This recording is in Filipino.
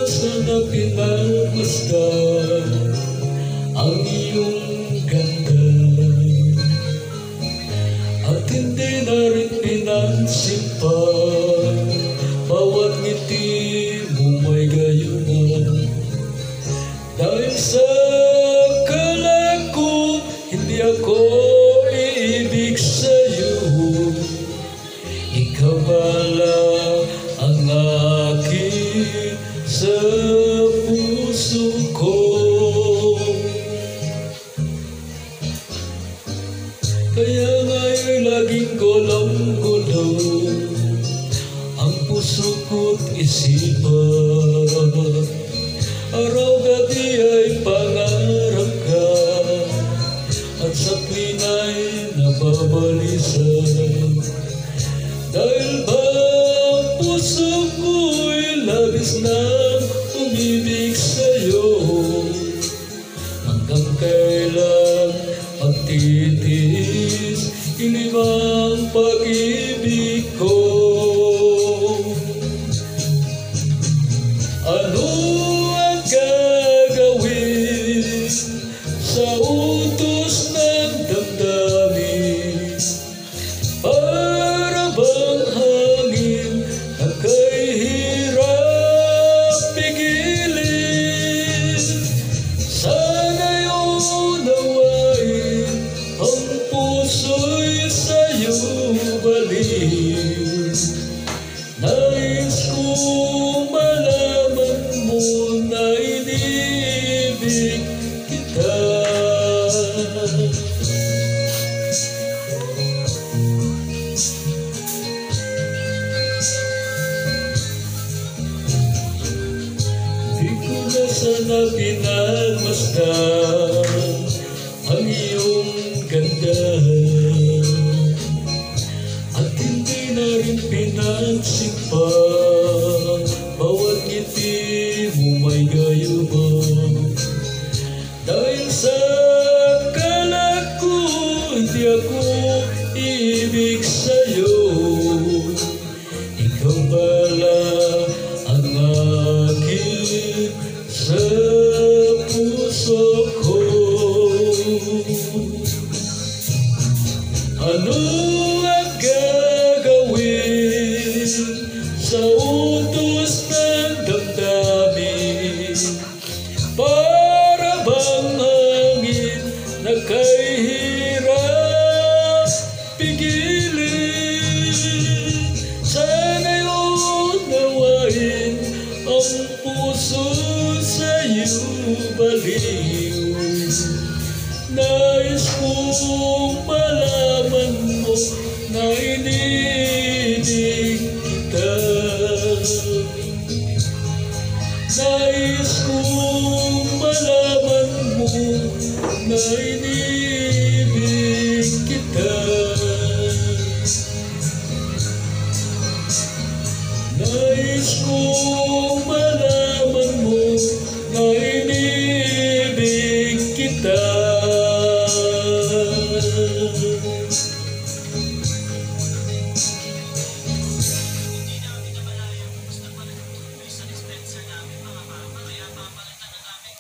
sana pinagmasdan ang iyong ganda, at hindi na rin pinansin pa bawat ngiti mo may gayuman. Dahil sa akala ko hindi ako iibig sa'yo, ikaw pala ang akin sa puso ko. Kaya nga'y laging gulong-gulo ang puso ko't isipan. Araw-gabi ay pangarap ka, at sa tuwin ay nababalisan. Dahil ba ang puso ko'y labis na umibig sa'yo, hanggang kailan magtitiis ilimang pag-ibig ko. Ano ang gagawin sa utos ng damdamin? Para bang hangin na kay hirap pigilin? Sana'y unawain ang puso'y sa'yo baliw. Nais kong malaman mo na inibig kita. Di ko na sana pinagmasdan ang iyong ganda, at hindi na rin pinansin pa bawat ngiti mo may gayuman. Dahil sa akala ko hindi ako iibig sa'yo, ikaw pala ang akin sa puso ko. Ano ang gagawin sa utos ng damdamin? Para bang hangin na kay hirap pigilin? Sana'y unawain ang puso sa'yo baliw. Nais kong malaman mo na inibig kita. Nais kong malaman mo na inibig kita.